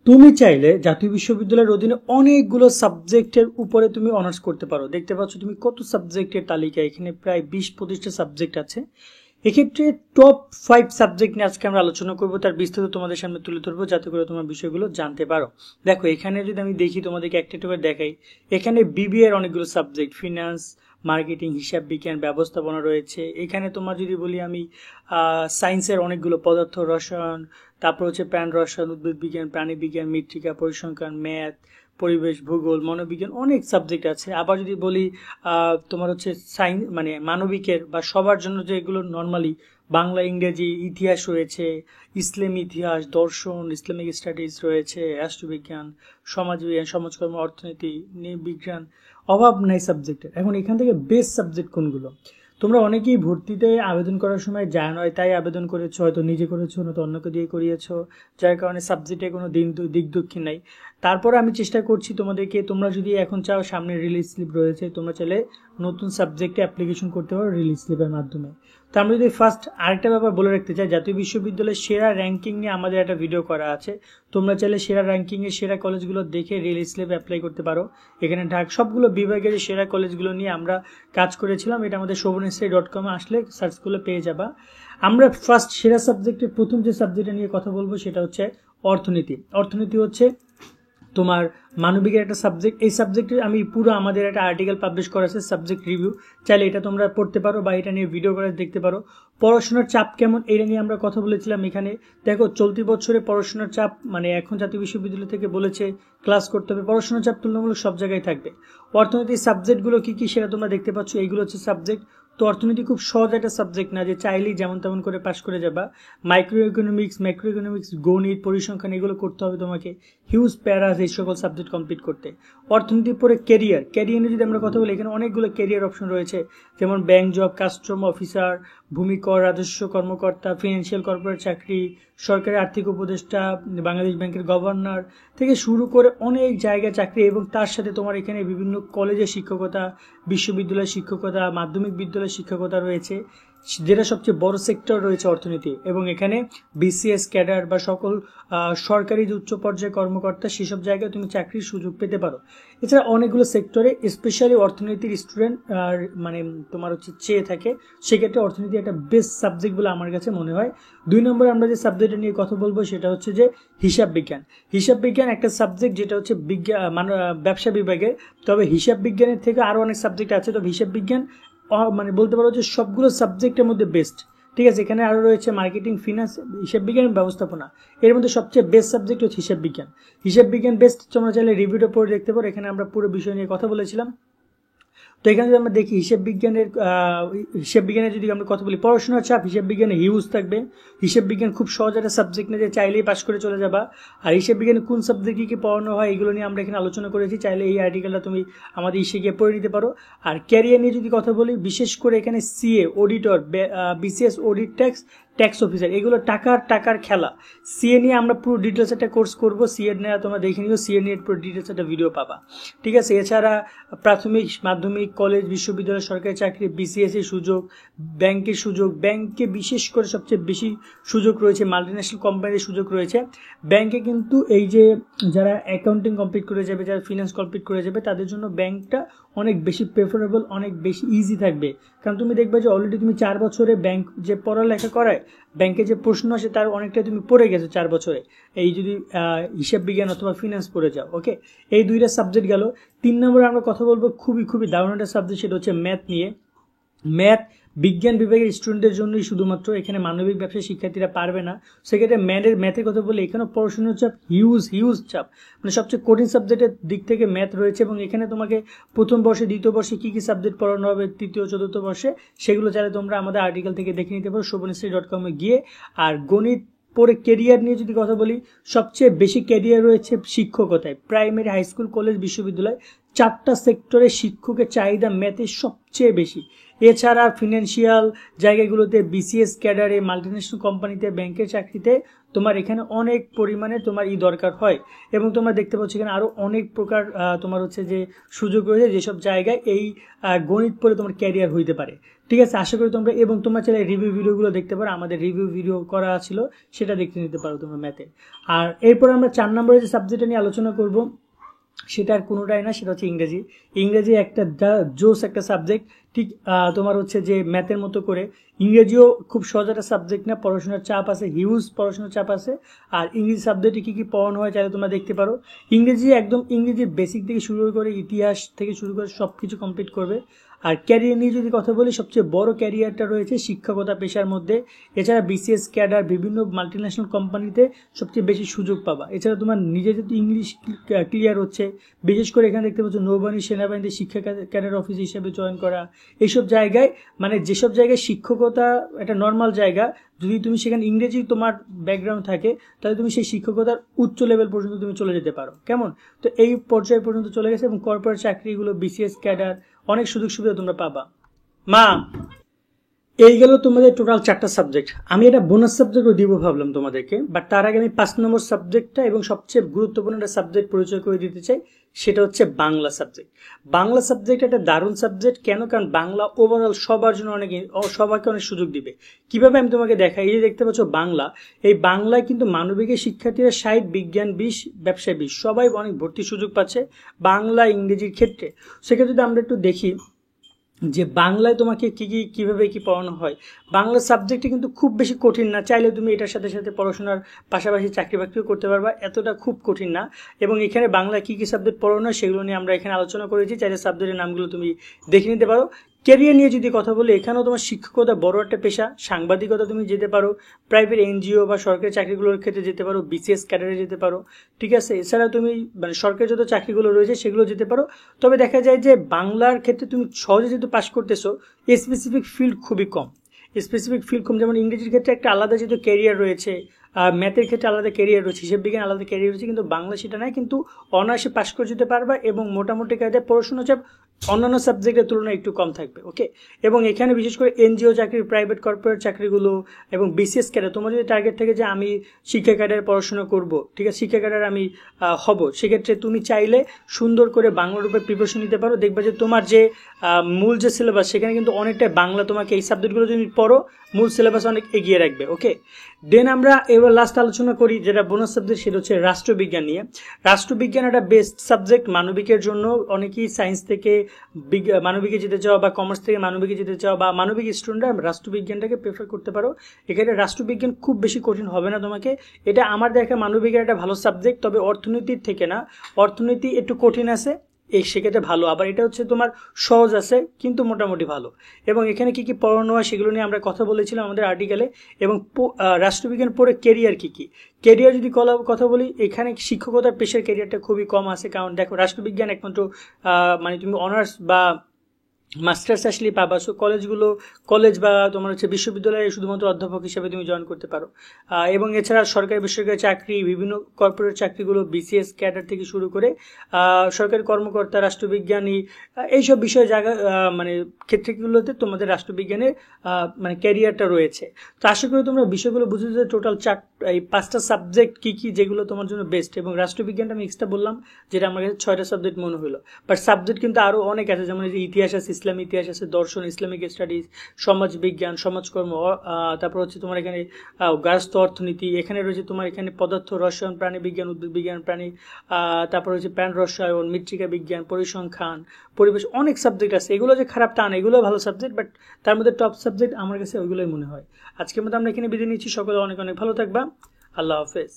তুমি চাইলে জাতীয় বিশ্ববিদ্যালয়ের অধীনে অনেকগুলো সাবজেক্টের উপরে তুমি অনার্স করতে পারো। দেখতে পাচ্ছ তুমি কত সাবজেক্টের তালিকা, এখানে প্রায় 20-25টা সাবজেক্ট আছে। এক্ষেত্রে টপ 5 সাবজেক্ট নিয়ে আজকে আমরা আলোচনা করবো, তার বিস্তারিত তোমাদের সামনে তুলে ধরবো যাতে করে তোমার বিষয়গুলো জানতে পারো। দেখো এখানে যদি আমি দেখি, তোমাদেরকে একটা করে দেখাই, এখানে বিবিএ এর অনেকগুলো সাবজেক্ট, ফিনান্স, মার্কেটিং, হিসাব বিজ্ঞান, ব্যবস্থাপনা রয়েছে। এখানে তোমার যদি বলি আমি সায়েন্সের অনেকগুলো, পদার্থ রসায়ন, তারপর হচ্ছে প্রাণ রসায়ন, উদ্ভিদ বিজ্ঞান, প্রাণী বিজ্ঞান, মৃত্তিকা, পরিসংখ্যান, ম্যাথ, পরিবেশ, ভূগোল, মনোবিজ্ঞান, অনেক সাবজেক্ট আছে। আবার যদি বলি তোমার হচ্ছে সায়েন্স মানে মানবিকের বা সবার জন্য যেগুলো নর্মালি বাংলা, ইংরেজি, ইতিহাস রয়েছে, ইসলামী ইতিহাস, দর্শন, ইসলামিক স্টাডিজ রয়েছে, রাষ্ট্রবিজ্ঞান, সমাজবিজ্ঞান, সমাজকর্ম, অর্থনীতি, বিজ্ঞান, অভাব নাই সাবজেক্টের। এখন এখান থেকে বেস্ট সাবজেক্ট কোনগুলো? তোমরা অনেকেই ভর্তিতে আবেদন করার সময় জানো, তাই আবেদন করেছো, হয়তো নিজে করেছো, নয়তো অন্যকে দিয়ে করিয়েছো, যার কারণে সাবজেক্টে কোনো দিক দক্ষিণ নাই। তারপর আমি চেষ্টা করছি তোমাদেরকে, তোমরা যদি এখন চাও, সামনে রিলিজ স্লিপ রয়েছে, তোমরা চাইলে নতুন সাবজেক্টে অ্যাপ্লিকেশন করতে পারো রিলিজ স্লিপের মাধ্যমে। তো আমরা যদি ফার্স্ট আরেকটা ব্যাপার বলে রাখতে চাই, জাতীয় বিশ্ববিদ্যালয়ের সেরা র্যাঙ্কিং নিয়ে আমাদের একটা ভিডিও করা আছে। তোমরা চাইলে সেরা র্যাঙ্কিংয়ের সেরা কলেজগুলো দেখে রিলিজ স্লিপ অ্যাপ্লাই করতে পারো। এখানে সবগুলো বিভাগের সেরা কলেজগুলো নিয়ে আমরা কাজ করেছিলাম। এটা আমাদের shobhanestay.com আসলে সার্চ করলে পেয়ে যাবা। আমরা ফার্স্ট সেরা সাবজেক্টের প্রথম যে সাবজেক্টটা নিয়ে কথা বলবো সেটা হচ্ছে অর্থনীতি। অর্থনীতি হচ্ছে তোমার মানবিকের একটা সাবজেক্ট। এই সাবজেক্টে আমি পুরো আমাদের একটা আর্টিকেল পাবলিশ করা আছে, সাবজেক্ট রিভিউ, চাইলে এটা তোমরা পড়তে পারো বা এটা নিয়ে ভিডিও করে দেখতে পারো। পড়াশোনার চাপ কেমন, এটা নিয়ে আমরা কথা বলেছিলাম। এখানে দেখো চলতি বছরে পড়াশোনার চাপ, মানে এখন জাতীয় বিশ্ববিদ্যালয় থেকে বলেছে ক্লাস করতে হবে, পড়াশোনার চাপ তুলনামূলক সব জায়গায় থাকবে। অর্থনীতির সাবজেক্টগুলো কি কি সেটা তোমরা দেখতে পাচ্ছ, এইগুলো হচ্ছে সাবজেক্ট। তো অর্থনীতি খুব সহজ একটা সাবজেক্ট না যে চাইলেই যেমন তেমন করে পাশ করে যাবা। মাইক্রো ইকোনমিক্স, গণিত, পরিসংখ্যান, এগুলো করতে হবে তোমাকে, হিউজ প্যারাস এই সকল সাবজেক্ট কমপ্লিট করতে। অর্থনীতির পরে ক্যারিয়ার নিয়ে যদি আমরা কথা বলি, এখানে অনেকগুলো ক্যারিয়ার অপশন রয়েছে, যেমন ব্যাংক জব, কাস্টম অফিসার, ভূমি কর রাজস্ব কর্মকর্তা, ফিনান্সিয়াল কর্পোরেট চাকরি, সরকারি আর্থিক উপদেষ্টা, বাংলাদেশ ব্যাংকের গভর্নর থেকে শুরু করে অনেক জায়গায় চাকরি। এবং তার সাথে তোমার এখানে বিভিন্ন কলেজের শিক্ষকতা, বিশ্ববিদ্যালয়ের শিক্ষকতা, মাধ্যমিক বিদ্যালয়ের শিক্ষকতা রয়েছে, যেটা সবচেয়ে বড় সেক্টর রয়েছে অর্থনীতি। এবং এখানে বিসিএস ক্যাডার বা সকল সরকারি যে উচ্চ পর্যায়ে কর্মকর্তা, সেসব জায়গায় তুমি চাকরির সুযোগ পেতে পারো। এছাড়া অনেকগুলো সেক্টরে স্পেশালি অর্থনীতির স্টুডেন্ট মানে তোমার হচ্ছে চেয়ে থাকে, সেক্ষেত্রে অর্থনীতি একটা বেস্ট সাবজেক্ট বলে আমার কাছে মনে হয়। 2 নম্বরে আমরা যে সাবজেক্টটা নিয়ে কথা বলবো সেটা হচ্ছে যে হিসাব বিজ্ঞান। হিসাব বিজ্ঞান একটা সাবজেক্ট যেটা হচ্ছে ব্যবসা বিভাগের, তবে হিসাব বিজ্ঞানের থেকে আরও অনেক সাবজেক্ট আছে। তবে হিসাব বিজ্ঞান মানে বলতে পারো যে সবগুলো সাবজেক্টের মধ্যে বেস্ট। ঠিক আছে, এখানে আরও রয়েছে মার্কেটিং, ফিনান্স, হিসাব বিজ্ঞান, ব্যবস্থাপনা। এর মধ্যে সবচেয়ে বেস্ট সাবজেক্ট হচ্ছে হিসাব বিজ্ঞান। হিসাব বিজ্ঞান বেস্ট, তোমরা চাইলে রিভিউটা পড়ে দেখতে পারো, এখানে আমরা পুরো বিষয় নিয়ে কথা বলেছিলাম। তো এখানে যদি আমরা দেখি হিসাব বিজ্ঞানের যদি আমরা কথা বলি, পড়াশোনার চাপ হিসাব বিজ্ঞানে হিউজ থাকবে। হিসাব বিজ্ঞান খুব সহজ একটা সাবজেক্ট না যে চাইলেই পাশ করে চলে যাবা। আর হিসাব বিজ্ঞানে কোন সাবজেক্ট কি পড়ানো হয় এগুলো নিয়ে আমরা এখানে আলোচনা করেছি, চাইলে এই আর্টিকেলটা তুমি আমাদের ইসে গিয়ে পড়ে নিতে পারো। আর ক্যারিয়ার নিয়ে যদি কথা বলি, বিশেষ করে এখানে CA, auditor, BCS, audit, tax officer, এগুলো টাকার খেলা। সিএ নিয়ে আমরা পুরো ডিটেলস একটা কোর্স করবো, সিএ নিয়ে তোমরা দেখে নিও, সিএ নিয়ে পুরো ডিটেলস একটা ভিডিও পাবা। ঠিক আছে, এছাড়া প্রাথমিক, মাধ্যমিক, কলেজ, বিশ্ববিদ্যালয়, সরকারি চাকরি, বিসিএস এর সুযোগ, ব্যাংকের সুযোগ, ব্যাংকে বিশেষ করে সবচেয়ে বেশি সুযোগ রয়েছে, মাল্টিন্যাশনাল কোম্পানির সুযোগ রয়েছে ব্যাংকে। কিন্তু এই যে যারা অ্যাকাউন্টিং কমপ্লিট করে যাবে, যারা ফিনান্স কমপ্লিট করে যাবে, তাদের জন্য ব্যাংকটা অনেক বেশি প্রেফারেবল, অনেক বেশি ইজি থাকবে। কারণ তুমি দেখবে যে অলরেডি তুমি 4 বছরে ব্যাংক যে পড়ালেখা করায়, ব্যাংকে যে প্রশ্ন আসে তার অনেকটা তুমি পড়ে গেছো 4 বছরে, এই যদি হিসাব বিজ্ঞান অথবা ফিনান্স পড়ে যাও। ওকে, এই 2টা সাবজেক্ট গেল। 3 নম্বরে আমরা কথা বলবো খুবই দারুণ একটা সাবজেক্ট, সেটা হচ্ছে ম্যাথ নিয়ে। ম্যাথ বিজ্ঞান বিভাগের স্টুডেন্টদের জন্যই শুধুমাত্র, এখানে মানবিক ব্যবসায় শিক্ষার্থীরা পারবে না। সেক্ষেত্রে ম্যাথের কথা বলে এখানে পড়াশোনার চাপ হিউজ চাপ, মানে সবচেয়ে কঠিন সাবজেক্টের দিক থেকে ম্যাথ রয়েছে। এবং এখানে তোমাকে প্রথম বর্ষে, দ্বিতীয় বর্ষে কি সাবজেক্ট পড়ানো হবে, তৃতীয় চতুর্থ বর্ষে, সেগুলো চাইলে তোমরা আমাদের আর্টিকেল থেকে দেখে নিতে পারো shobhanestay.com গিয়ে। আর গণিত পরে ক্যারিয়ার নিয়ে যদি কথা বলি, সবচেয়ে বেশি ক্যারিয়ার রয়েছে শিক্ষকতায়, প্রাইমারি, হাই স্কুল, কলেজ, বিশ্ববিদ্যালয়, 4টা সেক্টরে শিক্ষকের চাহিদা ম্যাথে সবচেয়ে বেশি। এছাড়া ফিনান্সিয়াল জায়গাগুলোতে, বিসিএস ক্যাডারে, মাল্টিন্যাশনাল কোম্পানিতে, ব্যাংকের চাকরিতে তোমার এখানে অনেক পরিমাণে তোমার দরকার হয়। এবং তোমরা দেখতে পাচ্ছ এখানে আরও অনেক প্রকার তোমার হচ্ছে যে সুযোগ রয়েছে, যেসব জায়গায় এই গণিত পড়ে তোমার ক্যারিয়ার হইতে পারে। ঠিক আছে, আশা করি তোমরা, এবং তোমরা চাইলে রিভিউ ভিডিওগুলো দেখতে পারো, আমাদের রিভিউ ভিডিও করা ছিল, সেটা দেখতে নিতে পারো তোমরা ম্যাথে। আর এরপর আমরা 4 নম্বরে যে সাবজেক্টটা নিয়ে আলোচনা করব সেটা আর কোনোটাই না, সেটা হচ্ছে ইংরেজি। ইংরেজি একটা জোস একটা সাবজেক্ট, ঠিক তোমার হচ্ছে যে ম্যাথের মতো করে ইংরেজিও খুব সহজ একটা সাবজেক্ট না, পড়াশোনার চাপ আছে, হিউজ পড়াশোনার চাপ আছে। আর ইংরেজি সাবজেক্টে কী কী পড়ানো হয় চাইলে তোমরা দেখতে পারো। ইংরেজি একদম ইংরেজির বেসিক থেকে শুরু করে ইতিহাস থেকে শুরু করে সব কিছু কমপ্লিট করবে। আর ক্যারিয়ার নিয়ে যদি কথা বলি, সবচেয়ে বড় ক্যারিয়ারটা রয়েছে শিক্ষকতা পেশার মধ্যে। এছাড়া বিসিএস ক্যাডার, বিভিন্ন মাল্টিন্যাশনাল কোম্পানিতে সবচেয়ে বেশি সুযোগ পাবা। এছাড়া তোমার নিজে যদি ইংলিশ ক্লিয়ার হচ্ছে, বিশেষ করে এখানে দেখতে পাচ্ছ নৌবাহিনী, সেনাবাহিনীতে শিক্ষা ক্যাডার অফিস হিসেবে জয়েন করা, এইসব জায়গায়, মানে যেসব জায়গায় শিক্ষকতা একটা নর্মাল জায়গা, যদি তুমি সেখানে ইংরেজি তোমার ব্যাকগ্রাউন্ড থাকে, তাহলে তুমি সেই শিক্ষকতার উচ্চ লেভেল পর্যন্ত তুমি চলে যেতে পারো। কেমন? তো এই পর্যায় পর্যন্ত চলে গেছে, এবং কর্পোরেট চাকরিগুলো, বিসিএস ক্যাডার, অনেক সুযোগ সুবিধা তোমরা পাবা। মা, এই গেল তোমাদের টোটাল 4টা সাবজেক্ট। আমি এটা বোনাস সাবজেক্টও দিব ভাবলাম তোমাদেরকে, বাট তার আগে আমি 5 নম্বর সাবজেক্টটা এবং সবচেয়ে গুরুত্বপূর্ণ একটা সাবজেক্ট পরিচয় করে দিতে চাই, সেটা হচ্ছে বাংলা সাবজেক্ট। বাংলা সাবজেক্ট একটা দারুণ সাবজেক্ট। কেন? কারণ বাংলা ওভারঅল সবার জন্য সবাইকে অনেক সুযোগ দিবে। কিভাবে আমি তোমাকে দেখাই, এই যে দেখতে পাচ্ছ বাংলা, এই বাংলায় কিন্তু মানবিকের শিক্ষার্থীরা 60, বিজ্ঞান 20, ব্যবসায় 20, সবাই অনেক ভর্তি সুযোগ পাচ্ছে বাংলা ইংরেজির ক্ষেত্রে। সেক্ষেত্রে যদি আমরা একটু দেখি যে বাংলায় তোমাকে কিভাবে কি পড়ানো হয়। বাংলা সাবজেক্টে কিন্তু খুব বেশি কঠিন না, চাইলে তুমি এটার সাথে সাথে পড়াশোনার পাশাপাশি চাকরি বাকরিও করতে পারবা, এতটা খুব কঠিন না। এবং এখানে বাংলা কি সাবজেক্ট পড়ানো হয় সেগুলো নিয়ে আমরা এখানে আলোচনা করেছি, চাইলে সাবজেক্টের নামগুলো তুমি দেখে নিতে পারো। ক্যারিয়ার নিয়ে যদি কথা বলি, এখানেও তোমার শিক্ষকতা বড় একটা পেশা, সাংবাদিকতা তুমি যেতে পারো, প্রাইভেট এনজিও বা সরকারি চাকরিগুলোর ক্ষেত্রে যেতে পারো, বিসিএস ক্যাডারে যেতে পারো। ঠিক আছে, এছাড়া তুমি মানে সরকারি যত চাকরিগুলো রয়েছে সেগুলো যেতে পারো। তবে দেখা যায় যে বাংলার ক্ষেত্রে তুমি সহজে যেহেতু পাশ করতেছো, স্পেসিফিক ফিল্ড খুবই কম, যেমন ইংরেজির ক্ষেত্রে একটা আলাদা যেহেতু ক্যারিয়ার রয়েছে, ম্যাথের ক্ষেত্রে আলাদা ক্যারিয়ার রয়েছে, হিসাব বিজ্ঞান আলাদা ক্যারিয়ার রয়েছে, কিন্তু বাংলা সেটা নাই। কিন্তু অনায়াসে পাশ করে যেতে পারবা, এবং মোটামুটি কায়দায় পড়াশোনা চাপ অন্যান্য সাবজেক্টের তুলনায় একটু কম থাকবে। ওকে, এবং এখানে বিশেষ করে এনজিও চাকরি, প্রাইভেট কর্পোরেট চাকরিগুলো এবং বিসিএস ক্যাডার, তোমার যদি টার্গেট থাকে যে আমি শিক্ষা ক্যাডারে পড়াশোনা করব, ঠিক আছে, শিক্ষা ক্যাডার আমি হব, সেক্ষেত্রে তুমি চাইলে সুন্দর করে বাংলার উপরে প্রিপারেশন নিতে পারো। দেখবে যে তোমার যে মূল যে সিলেবাস, সেখানে কিন্তু অনেকটাই বাংলা, তোমাকে এই সাবজেক্টগুলো যদি পড়ো মূল সিলেবাস অনেক এগিয়ে রাখবে। ওকে, দেন আমরা এবার লাস্ট আলোচনা করি যেটা বোনাস সাবজেক্ট, সেটা হচ্ছে রাষ্ট্রবিজ্ঞান নিয়ে। রাষ্ট্রবিজ্ঞান একটা বেস্ট সাবজেক্ট মানবিকের জন্য। অনেকেই সায়েন্স থেকে মানবিকে যেতে চাও, বা কমার্স থেকে মানবিকে যেতে চাও, বা মানবিক স্টুডেন্টরা রাষ্ট্রবিজ্ঞানটাকে প্রেফার করতে পারো। এখানে রাষ্ট্রবিজ্ঞান খুব বেশি কঠিন হবে না তোমাকে। এটা আমার দেখা মানবিকের একটা ভালো সাবজেক্ট, তবে অর্থনীতির থেকে না, অর্থনীতি একটু কঠিন আছে, সেক্ষেত্রে ভালো। আবার এটা হচ্ছে তোমার সহজ আছে কিন্তু মোটামুটি ভালো। এবং এখানে কি পড়ানো হয় সেগুলো নিয়ে আমরা কথা বলেছিলাম আমাদের আর্টিকেলে। এবং রাষ্ট্রবিজ্ঞান পড়ে কেরিয়ার কি কেরিয়ার যদি কথা বলি, এখানে শিক্ষকতার পেশার কেরিয়ারটা খুবই কম আছে। কারণ দেখো, রাষ্ট্রবিজ্ঞান একমাত্র মানে তুমি অনার্স বা মাস্টার্স আসলে পাবা। সো কলেজ বা তোমার হচ্ছে বিশ্ববিদ্যালয়ে শুধুমাত্র অধ্যাপক হিসেবে তুমি জয়েন করতে পারো। এবং এছাড়া সরকারি বেসরকারি চাকরি, বিভিন্ন কর্পোরেট চাকরিগুলো, বিসিএস ক্যাডার থেকে শুরু করে সরকারি কর্মকর্তা, রাষ্ট্রবিজ্ঞানী, এইসব বিষয় মানে ক্ষেত্রগুলোতে তোমাদের রাষ্ট্রবিজ্ঞানের মানে ক্যারিয়ারটা রয়েছে। তো আশা করি তোমরা বিষয়গুলো বুঝে যে টোটাল 5টা সাবজেক্ট কি যেগুলো তোমার জন্য বেস্ট। এবং রাষ্ট্রবিজ্ঞানটা আমি এক্সট্রা বললাম, যেটা আমার কাছে 6টা সাবজেক্ট মনে হলো। বাট সাবজেক্ট কিন্তু আরও অনেক আছে, যেমন ইতিহাস আছে, ইসলামী ইতিহাস আছে, দর্শন, ইসলামিক স্টাডিজ, সমাজ বিজ্ঞান, সমাজকর্ম, তারপর হচ্ছে তোমার এখানে গার্হস্থ্য অর্থনীতি, এখানে রয়েছে তোমার এখানে পদার্থ রসায়ন, প্রাণী বিজ্ঞান, উদ্ভিদ বিজ্ঞান, প্রাণী, তারপর হচ্ছে প্রাণ রসায়ন, মৃত্তিকা বিজ্ঞান, পরিসংখ্যান, পরিবেশ, অনেক সাবজেক্ট আছে। এগুলো যে খারাপ তা না, এগুলো ভালো সাবজেক্ট, বাট তার মধ্যে টপ সাবজেক্ট আমার কাছে ওইগুলোই মনে হয়। আজকের মধ্যে আমরা এখানে বিদায় নিচ্ছি। সকলে অনেক অনেক ভালো থাকবা। আল্লাহ হাফেজ।